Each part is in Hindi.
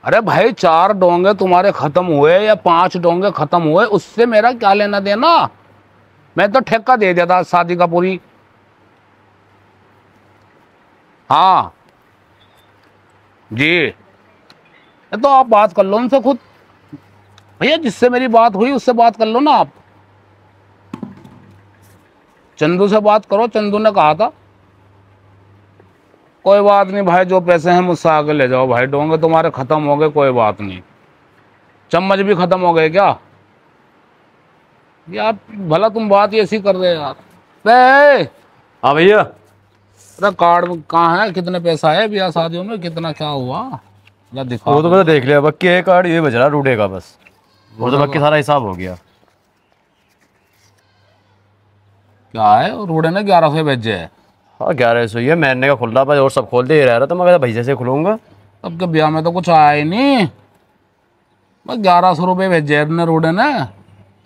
अरे भाई 4 डोंगे तुम्हारे खत्म हुए या 5 डोंगे खत्म हुए, उससे मेरा क्या लेना देना। मैं तो ठेका दे दिया था शादी का पूरी। हाँ जी, तो आप बात कर लो उनसे खुद भैया, जिससे मेरी बात हुई उससे बात कर लो ना आप। चंदू से बात करो, चंदू ने कहा था। कोई बात नहीं भाई, जो पैसे हैं मुझसे आगे ले जाओ भाई, डोंगे तुम्हारे खत्म हो गए, कोई बात नहीं। चम्मच भी खत्म हो गए क्या यार, भला तुम बात ही ऐसी कर रहे यार। हाँ भैया। अरे कार्ड कहाँ है, कितने पैसा है ब्याह शादियों में, कितना क्या हुआ या दिखा। वो तो मैंने देख लिया, बाकी एक कार्ड ये बच रहा रूडे का बस, वो तो बाकी सारा हिसाब हो गया। क्या है, रोडे ने 1100 भेजे है। हाँ 1100 ही है, महीने का खुल रहा था और सब खोल दे रहा था, मैं कहता भैया से खुलूंगा। अब के ब्याह में तो कुछ आया ही नहीं, बस 1100 रुपये भेजे अपने रोडे ने।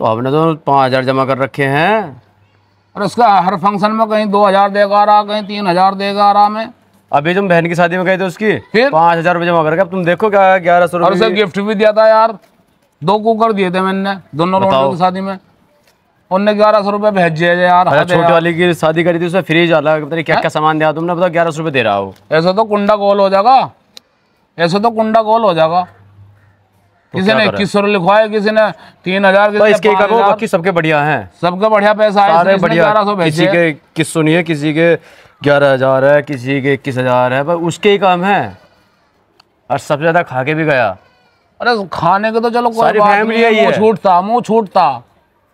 तो हमने तो 5000 जमा कर रखे हैं। और उसका हर फंक्शन में कहीं 2000 देगा रहा, कहीं 3000 देगा रहा में। अभी तुम बहन की शादी में गए थे उसकी फिर 5000 रुपये जमा करके, अब तुम देखो क्या 1100 और उसे रुपये। गिफ्ट भी दिया था यार, 2 कुकर दिए थे मैंने दोनों रोडे की शादी में, उनने 1100 रुपये भेजे यार। छोटी वाली की शादी करी थी उसमें फ्रिज वाला, पता नहीं क्या क्या सामान दिया तुमने, बताओ 1100 रुपये दे रहा हो। ऐसा तो कुंडा गोल हो जाएगा, ऐसे तो कुंडा गोल हो जाएगा। किसी ने 2100 लिखवाया, किसी ने 3000, इसके बाकी सबके बढ़िया हैं, सबका बढ़िया पैसा है, सारे बढ़िया। 1100 भेजे। किसी के 2100 नहीं है, किसी के 11000 है, किसी के 21000 है, पर उसके ही काम है और सबसे ज्यादा खा के भी गया। अरे खाने के तो चलो कोई सारी बात फैमिली नहीं, यही है। मुंह छूटता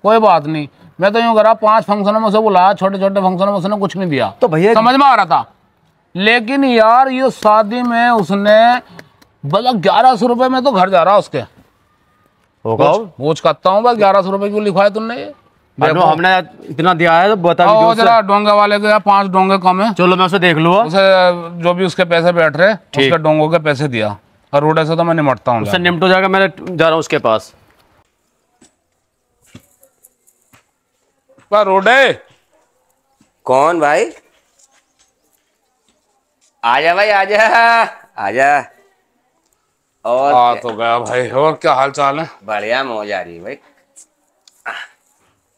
कोई बात नहीं। मैं तो यूं करा, 5 फंक्शनों में उसे बुलाया, छोटे छोटे फंक्शनों में उसने कुछ नहीं दिया, तो भैया समझ में आ रहा था। लेकिन यार ये शादी में उसने बोला 1100 रुपये में तो घर जा रहा उसके। होगा पूछ करता हूँ बस, 1100 रुपये क्यों लिखवाए तुमने ये। हमने इतना दिया है तो बता भी दो जरा डोंगे वाले के 5 डोंगे कम है। चलो मैं उसे देख लूंगा, उसे जो भी उसके पैसे बैठ रहे उसके डोंगों के पैसे दिया, और रोडे से तो मैं निमटता हूँ, उससे निपट हो जाएगा। मैं जा रहा हूँ उसके पास। रोडे कौन भाई? आजा भाई, आजा आजा। और आ तो गया भाई, और क्या हाल चाल है? बढ़िया, मौज आ रही है भाई।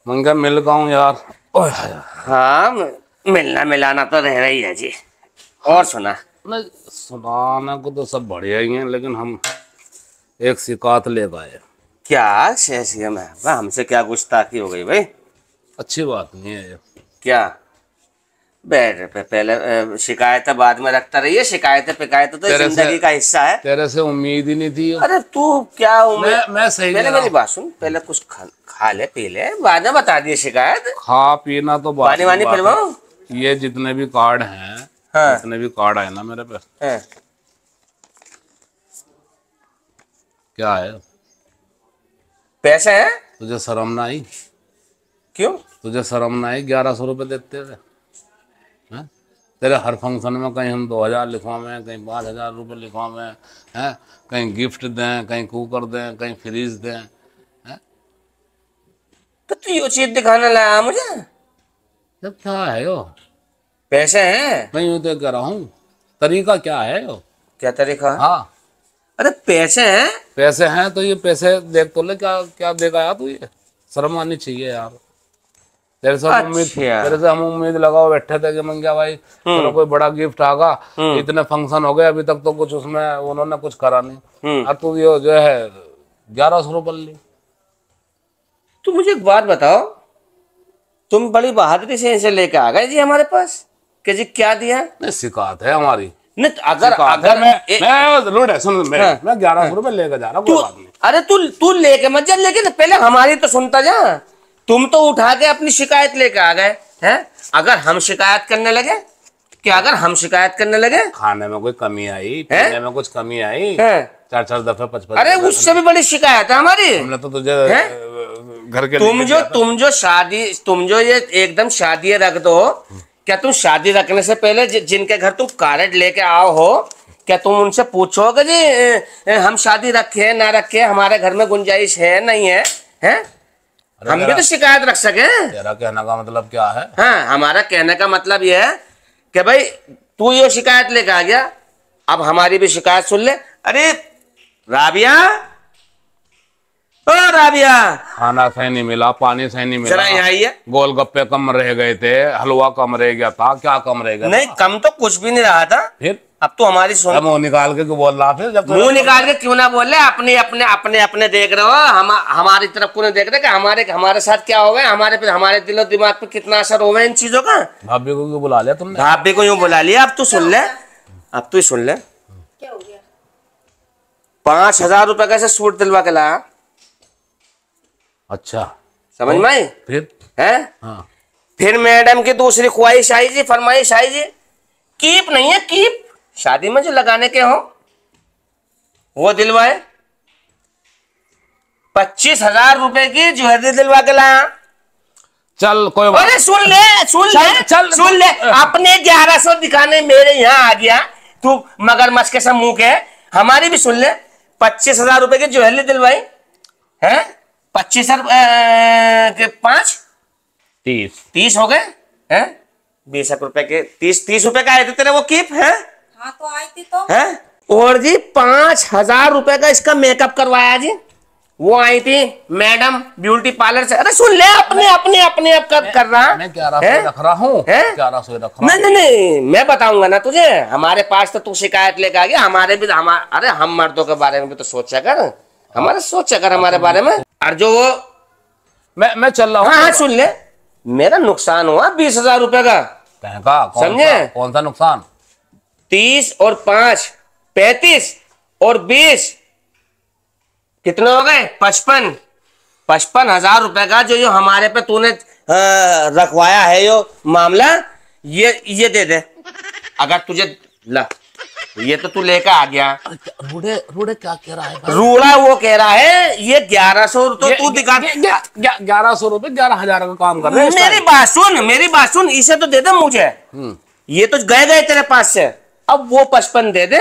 मैं मिल गया हूँ यार। हाँ, मिलना मिलाना तो रह रही है जी। और सुना? नहीं, सुनाना को तो सब बढ़िया ही है, लेकिन हम एक शिकायत ले आए। क्या शेषियम है? हमसे क्या गुस्ताखी हो गई भाई? अच्छी बात नहीं है ये। क्या? बैठ पे पहले शिकायतें बाद में रखता रहिए, शिकायतें पिकायतें तो जिंदगी का हिस्सा है। तेरे से उम्मीद ही नहीं थी। अरे तू क्या उम्मीद? मैं सही पहले मेरी बात सुन, पहले कुछ खा ले पी ले, बाद में बता दिए शिकायत। खा पीना तो पानी वानी पिलवाओ। ये जितने भी कार्ड हैं, हाँ। जितने भी कार्ड आए ना मेरे पे, हाँ। क्या है? पैसे हैं? तुझे शर्म ना आई? क्यों? तुझे शर्म ना आई 1100 रुपये देते थे? तेरे हर फंक्शन में कहीं हम 2000 लिखवावें, कहीं 5000 रुपये लिखवावें हैं, कहीं गिफ्ट दें, कहीं कुकर दें, कहीं फ्रिज दें हैं? तो तू ये चीज दिखाने लाया मुझे? जब क्या है यो? पैसे हैं? मैं यूँ तो कह रहा हूँ, तरीका क्या है यो? क्या तरीका? हाँ, अरे पैसे हैं। पैसे हैं तो ये पैसे देख तो ले, क्या क्या देगा यार तू, ये शर्म आनी चाहिए यार। तेरे से हम उम्मीद लगाओ बैठे थे कि मंग्या भाई चलो कोई बड़ा गिफ्ट आगा, इतने फंक्शन हो गए अभी तक तो कुछ उसमें उन्होंने कुछ करा नहीं, और तू ये जो है 1100 रुपये ली। तू मुझे एक बात बताओ, तुम बड़ी बहादुरी से इसे लेके आ गए जी हमारे पास कि जी क्या दिया? नहीं, शिकायत है हमारी। नहीं अगर सुन, मैं 1100 रुपये लेके जा रहा हूँ, कोई बात नहीं। अरे तू लेके मत जा, लेकिन पहले हमारी तो सुनता जा। तुम तो उठा के अपनी शिकायत लेके आ गए हैं। अगर हम शिकायत करने लगे, क्या अगर हम शिकायत करने लगे? खाने में कोई कमी आई, पीने में कुछ कमी आई, 4-4 दफे 55। अरे उससे भी बड़ी शिकायत है हमारी। हमने तो तुझे घर के तुम जो ये एकदम शादी रख दो, क्या तुम शादी रखने से पहले जिनके घर तुम कार्ड लेके आओ हो, क्या तुम उनसे पूछोगे जी हम शादी रखे ना रखे, हमारे घर में गुंजाइश है नहीं है? हैं? हम भी तो शिकायत रख सके। तेरा कहने का मतलब क्या है? हाँ, हमारा कहने का मतलब यह है कि भाई तू ये शिकायत लेके आ गया, अब हमारी भी शिकायत सुन ले। अरे राबिया, ओ राबिया, खाना सही नहीं मिला, पानी सही नहीं जरा यहाँ मिला, आइए। गोलगप्पे कम रह गए थे, हलवा कम रह गया था, क्या कम रह गया नहीं था? कम तो कुछ भी नहीं रहा था। फिर अब तो हमारी सुन, अब मुंह निकाल के क्यों बोल रहा? फिर जब मुंह निकाल के क्यों ना बोले, अपने अपने अपने अपने देख रहे हो, हमारी तरफ को नहीं देख रहे कि हमारे साथ क्या हो गया, हमारे दिलो दिमाग पे कितना असर हो गया इन चीजों का। भाभी को क्यों बुला लिया तुमने? भाभी को यूं बुला लिया। अब तू सुन ले, अब तू सुन ले, क्या हो गया? 5,000 रुपए का ऐसे सूट दिलवा के लाया, अच्छा समझ में आई? फिर? है हाँ फिर मैडम की दूसरी ख्वाहिश आई जी, फरमाइश आई जी, कीप नहीं है, कीप शादी में जो लगाने के हो वो दिलवाए। 25,000 रुपए की ज्वेलरी दिलवा के लाया। चल कोई बात। अरे सुन ले, सुन ले, अपने 1100 दिखाने मेरे यहाँ आ गया तू, मगरमच्छ के सब मुंह के। हमारी भी सुन ले, 25,000 रुपए की ज्वेलरी दिलवाई है। 25,000 के 5 30 हो गए हैं। 20 रुपए के 30 रुपए का आए थे तेरे वो कीप है। हाँ तो आई थी तो। है और जी 5,000 रुपए का इसका मेकअप करवाया जी। वो आई थी मैडम ब्यूटी पार्लर से। अरे सुन ले, अपने अपने अपने आप कर रहा। मैं 1100 रख रहा हूँ, 1100 रख रहा हूँ। नहीं मैं बताऊंगा ना तुझे। हमारे पास तो तू शिकायत लेकर आ गया। हमारे भी अरे हम मर्दों के बारे में भी तो सोचा कर, सोचा कर हमारे बारे में। और जो वो मैं चल रहा हूँ। हाँ सुन ले, मेरा नुकसान हुआ 20,000 रुपए का, समझे? कौन सा नुकसान? 30 और 5 35 और 20 कितने हो गए? 55,000 रुपए का जो हमारे पे तूने रखवाया है यो मामला, ये दे दे। अगर तुझे ला, ये तो तू लेकर आ गया। रूढ़े क्या कह रहा है? रूड़ा वो कह रहा है ये 1100 तो तू दिखा। 1100 रुपए 11,000 का काम कर रहे हैं। मेरी बात सुन, इसे तो दे दे मुझे। ये तो गए तेरे पास से, अब वो 55 दे दे।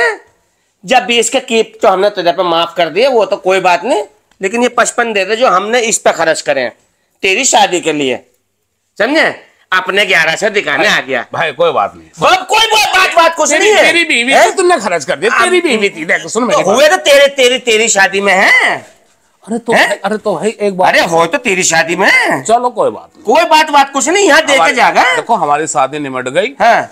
जब 20 के कीप तो हमने तुझे पे माफ कर दिए, वो तो कोई बात नहीं, लेकिन ये 55 दे दे जो हमने इस पे खर्च करे तेरी शादी के लिए, समझे? अपने 1100 दिखाने आ गया भाई। कोई बात नहीं, कोई बात कुछ नहीं है। तेरी बीवी थी, तुमने खर्च कर दिया। तेरी बीवी थी, देख सुन मेरी हुए तो तेरी शादी में है। अरे तो भाई एक बात, अरे हो तो तेरी शादी में। चलो कोई बात नहीं, कोई बात कुछ नहीं, यहाँ देके जाएगा। देखो हमारी शादी निमट गई। हाँ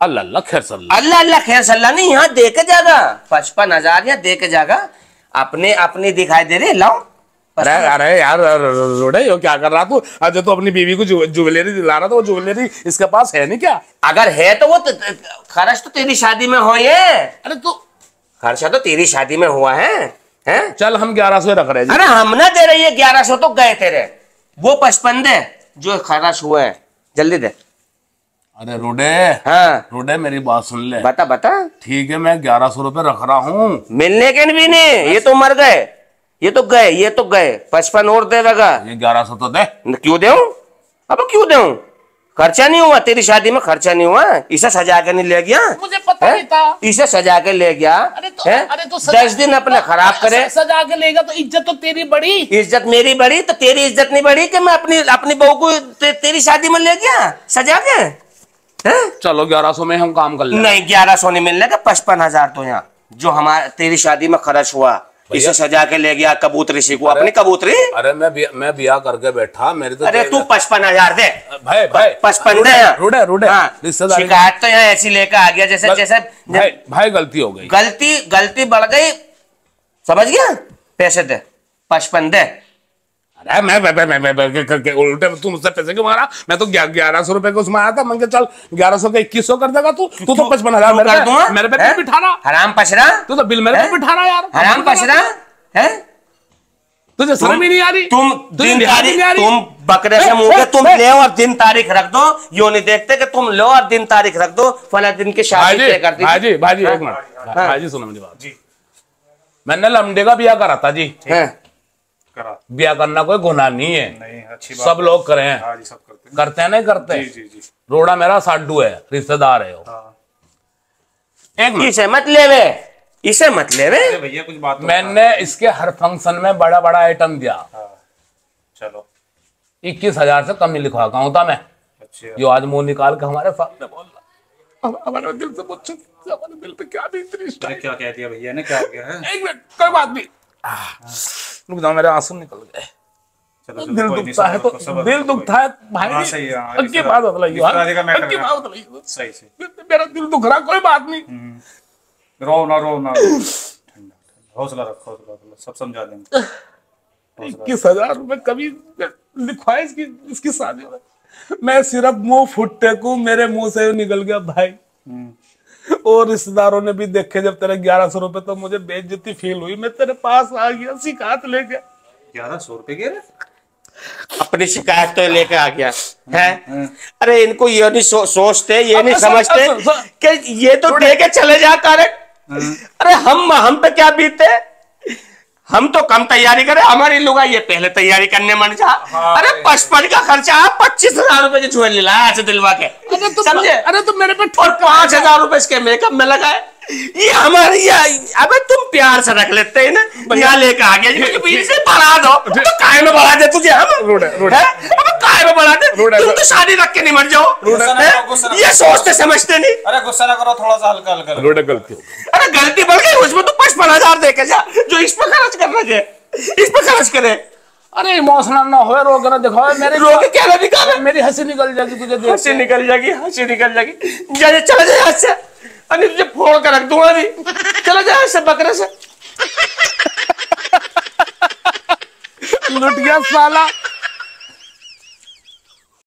अल्लाह खैर सल्ला, अल्लाह खैर सल्ला नहीं, यहाँ देके जाएगा। 55,000 यहाँ देके जाएगा। अपने दिखाई दे रही लाओ। अरे यार रोड़े यो क्या कर रहा तू? आज तो अपनी बीवी को ज्वेलरी दिला रहा था, वो ज्वेलरी इसके पास है नहीं क्या? अगर है तो वो खर्च तो तेरी शादी में हो। ये अरे तो खर्चा तो तेरी शादी में हुआ है। चल हम 1100 रख रहे हैं। अरे हम ना दे रही है 1100 तो गए तेरे। वो 55 दे जो खर्च हुआ है, जल्दी दे। अरे रोडे, हाँ रोडे मेरी बात सुन ले। बता। ठीक है मैं 1100 रुपए रख रहा हूँ। मिलने के भी नहीं, ये तो मर गए, ये तो गए। 55 और देगा। ये 1100 तो दे। क्यों दे? अब क्यों दे? खर्चा नहीं हुआ तेरी शादी में, खर्चा नहीं हुआ। इसे सजा के नहीं ले गया, मुझे पता नहीं था। इसे सजा के ले गया। अरे तो 10 दिन अपने खराब करे। सजा के लेगा तो इज्जत तो तेरी बड़ी। इज्जत मेरी बड़ी तो तेरी इज्जत नहीं बड़ी कि मैं अपनी बहू को तेरी शादी में ले गया सजा के? चलो 1100 में हम काम कर ले। नहीं 1100 नहीं मिलने का, 55,000 तो यहाँ जो हमारे तेरी शादी में खर्च हुआ इसे सजा के ले गया कबूतरी सी को, अपनी कबूतरी। अरे मैं ब्याह करके बैठा, मेरे तो अरे तू 55,000 दे भाई 55 दे। रूडे शिकायत तो यहाँ ऐसी लेकर आ गया जैसे भाई गलती हो गई। गलती बढ़ गई, समझ गया? पैसे दे, 55 दे। अरे मैं उल्टे तू मुझसे पैसे क्यों मांगा? मैं तो 1100 रुपए को उसमें आया था। मैं 1100 का 2100 कर देगा तू तो 55,000 मेरे पे बिठा रहा। हराम पसरा, तू तो बिल मेरे पे बिठा रहा यार। हराम पसरा है। तुझे शर्म ही नहीं आ रही? तुम बकरे से मुंह के तुम ले और दिन तारीख रख दो। यो नहीं देखते कि तुम लो और दिन तारीख रख दो, फला दिन की शादी तय कर दी। भाईजी एक मिनट, भाईजी सुनो मेरी बात जी। मैंने लमडे का ब्याह करा था जी। ब्याह करना कोई गुनाह नहीं है। नहीं, अच्छी बात सब लोग करे हैं। हाँ जी, सब करते हैं। करते हैं नहीं करते? जी। रोड़ा मेरा साडू है, रिश्तेदार है। एक मिनट, इसे मत लेवे भैया कुछ बात तो मैंने इसके हर फंक्शन में बड़ा आइटम दिया। चलो 21,000 से कम नहीं लिखवा का होता मैं। अच्छा। जो आज मुंह निकाल के हमारे सामने बोल रहा, हमारे दिल से पूछो, हमारे दिल पे क्या बीत रही है। अरे क्या कह दिया भैया ने, क्या हो गया है? एक मिनट, कोई बात नहीं। रुक जाओ, मेरे आंसू निकल गए। चलो दिल कोई नहीं, दुखता है तो सबर रखो, दिल दुखता है भाई। हाँ, सही है, हाँ, अक्की बात बतलाइए, रिश्तेदारी का मैटर अक्की है। बात बतलाइए। सही से मेरा दिल दुख रहा, कोई बात नहीं। रो ना, रो ना, ठंडा हौसला रखो, हौसला रखो, सब समझा देंगे। 21,000 रुपए कभी लिखवाए इसकी शादी में। मैं सिर्फ मुंह फुट्टे को मेरे मुंह से निकल गया भाई। और रिश्तेदारों ने भी देखे जब तेरे 1100 रुपए, तो मुझे बेइज्जती फील हुई। मैं तेरे पास आ गया, शिकायत लेके। 1100 रुपए के अपनी शिकायत तो लेके आ गया है। अरे इनको ये नहीं सोचते, ये नहीं समझते कि ये तो दे के चले जाता। अरे हम पे क्या बीते, हम तो कम तैयारी करें, हमारी लुगाई ये पहले तैयारी करने मन जा। अरे 55 का खर्चा 25,000 रुपए की ज्वेलरी लाया ऐसे दिलवा के, समझे? अरे तो मेरे पे और 5,000 रुपए इसके मेकअप में लगाए। ये हमारे अबे तुम प्यार से रख लेते हैं ना, यहाँ लेके आ गया इसे बढ़ा दो तो काय में बढ़ा दे तुझे हम, अब काय में बढ़ा दे, तुम तो शादी रख के नहीं मर जाओ। ये सोचते समझते नहीं। अरे गुस्सा ना करो, थोड़ा सा हल्का हल्का रोडे गलती हो। अरे गलती बढ़ गई, उसमें तो 55,000 दे के जा, जो इस पर खर्च करना है इस पर खर्च करे। अरे इमोशनल ना हो, रोक ना दिखाओ मेरे, रोक के क्या दिखा, मेरी हंसी निकल जाएगी तुझे देख हंसी निकल जाएगी, हंसी निकल जाएगी। जा चला जाए हाथ से, अरे तुझे फोड़ कर रख दूंगा अभी। चला जाए हाथ से, बकरे से। लुट गया साला।